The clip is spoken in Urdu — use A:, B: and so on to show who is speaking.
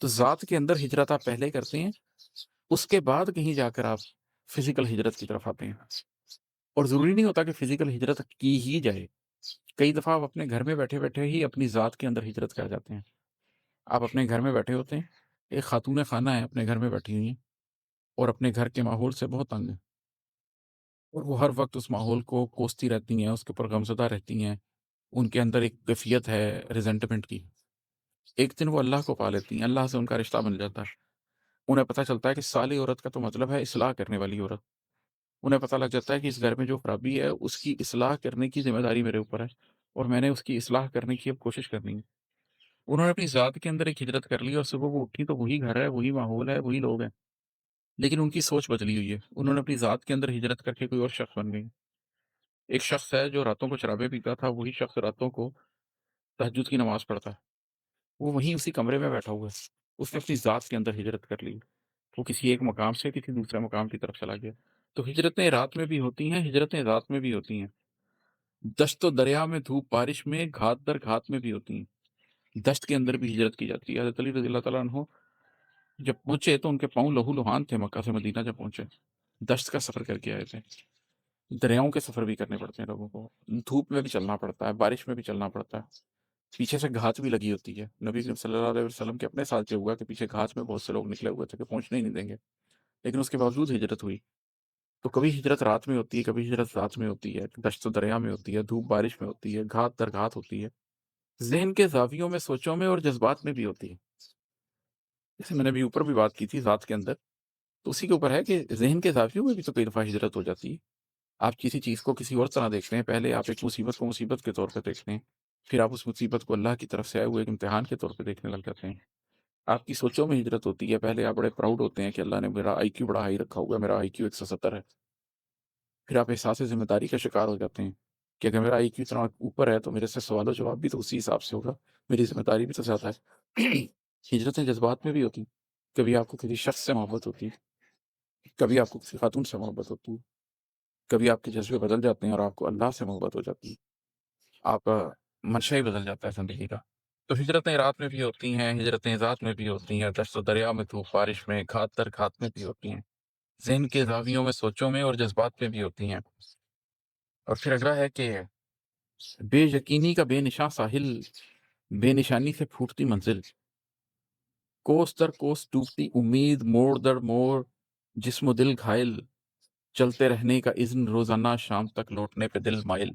A: تو ذات کے اندر ہجرت آپ پہلے کرتے ہیں، اس کے بعد کہیں جا کر آپ فزیکل ہجرت کی طرف آتے ہیں۔ اور ضروری نہیں ہوتا کہ فزیکل ہجرت کی ہی جائے، کئی دفعہ آپ اپنے گھر میں بیٹھے بیٹھے ہی اپنی ذات کے اندر ہجرت کر جاتے ہیں۔ آپ اپنے گھر میں بیٹھے ہوتے ہیں، ایک خاتون خانہ ہے اپنے گھر میں بیٹھی ہوئی ہیں اور اپنے گھر کے ماحول سے بہت تنگ ہیں، اور وہ ہر وقت اس ماحول کو کوستی رہتی ہیں، اس کے اوپر غمزدہ رہتی ہیں، ان کے اندر ایک کیفیت ہے ریزنٹمنٹ کی۔ ایک دن وہ اللہ کو پا لیتی ہیں، اللہ سے ان کا رشتہ بن جاتا ہے، انہیں پتہ چلتا ہے کہ صالح عورت کا تو مطلب ہے اصلاح کرنے والی عورت۔ انہیں پتہ لگ جاتا ہے کہ اس گھر میں جو خرابی ہے اس کی اصلاح کرنے کی ذمہ داری میرے اوپر ہے، اور میں نے اس کی اصلاح کرنے کی اب کوشش کرنی ہے۔ انہوں نے اپنی ذات کے اندر ایک ہجرت کر لی، اور صبح وہ اٹھی تو وہی گھر ہے، وہی ماحول ہے، وہی لوگ ہیں، لیکن ان کی سوچ بدلی ہوئی ہے۔ انہوں نے اپنی ذات کے اندر ہجرت کر کے کوئی اور شخص بن گئی۔ ایک شخص ہے جو راتوں کو شرابیں پیتا تھا، وہی شخص راتوں کو تہجد کی نماز پڑھتا ہے، وہ وہیں اسی کمرے میں بیٹھا ہوا ہے۔ اس نے اپنی ذات کے اندر ہجرت کر لی، وہ کسی ایک مقام سے کسی دوسرے مقام کی طرف چلا گیا۔ تو ہجرتیں رات میں بھی ہوتی ہیں، ہجرتیں رات میں بھی ہوتی ہیں، دشت و دریا میں، دھوپ بارش میں، گھات در گھات میں بھی ہوتی ہیں۔ دشت کے اندر بھی ہجرت کی جاتی ہے۔ حضرت علی رضی اللہ تعالیٰ عنہ جب پہنچے تو ان کے پاؤں لہو لہان تھے، مکہ سے مدینہ جب پہنچے دشت کا سفر کر کے آئے تھے۔ دریاؤں کے سفر بھی کرنے پڑتے ہیں لوگوں کو، دھوپ میں بھی چلنا پڑتا ہے، بارش میں بھی چلنا پڑتا ہے، پیچھے سے گھات بھی لگی ہوتی ہے۔ نبی کریم صلی اللہ علیہ وسلم کے اپنے ساتھ جو ہوا کہ پیچھے گھات میں بہت سے لوگ نکلے ہوئے تھے کہ پہنچنے ہی نہیں دیں گے، لیکن اس کے باوجود ہجرت ہوئی۔ تو کبھی ہجرت رات میں ہوتی ہے، کبھی ہجرت رات میں ہوتی ہے، دشت و دریا میں ہوتی ہے، دھوپ بارش میں ہوتی ہے، گھات در گھات ہوتی ہے، ذہن کے زاویوں میں، سوچوں میں اور جذبات میں بھی ہوتی ہے۔ جیسے میں نے ابھی اوپر بھی بات کی تھی ذات کے اندر، تو اسی کے اوپر ہے کہ ذہن کے زاویوں میں بھی تو کئی دفعہ ہجرت ہو جاتی ہے۔ آپ کسی چیز کو کسی اور طرح دیکھتے ہیں، پہلے آپ ایک مصیبت کو مصیبت کے طور پہ دیکھتے ہیں، پھر آپ اس مصیبت کو اللہ کی طرف سے آئے ہوئے ایک امتحان کے طور پہ دیکھنے لگ جاتے ہیں۔ آپ کی سوچوں میں ہجرت ہوتی ہے، پہلے آپ بڑے پراؤڈ ہوتے ہیں کہ اللہ نے میرا آئی کیو بڑا ہائی رکھا ہوا ہے، میرا آئی کیو 170 ہے، پھر آپ احساس ذمہ داری کا شکار ہو جاتے ہیں کہ اگر میرا آئی کیو اتنا اوپر ہے تو میرے سے سوال و جواب بھی تو اسی حساب سے ہوگا، میری ذمہ داری بھی تو زیادہ ہے۔ ہجرتیں جذبات میں بھی ہوتی ہیں، کبھی آپ کو کسی شخص سے محبت ہوتی ہے، کبھی آپ کو کسی خاتون سے محبت ہوتی ہے، کبھی آپ کے جذبے بدل جاتے ہیں اور آپ کو اللہ سے محبت ہو جاتی ہے، آپ کا منشا ہی بدل جاتا ہے زندگی کا۔ تو ہجرتیں رات میں بھی ہوتی ہیں، ہجرتیں ذات میں بھی ہوتی ہیں، دشت و دریا میں، دھوپ بارش میں، گھات در گھات میں بھی ہوتی ہیں، ذہن کے زاویوں میں، سوچوں میں اور جذبات میں بھی ہوتی ہیں۔ اور پھر اگلا ہے کہ بے یقینی کا بے نشاں ساحل، بے نشانی سے پھوٹتی منزل، کوس در کوس ڈوبتی امید، موڑ در موڑ جسم و دل گھائل، چلتے رہنے کا اذن روزانہ، شام تک لوٹنے پہ دل مائل۔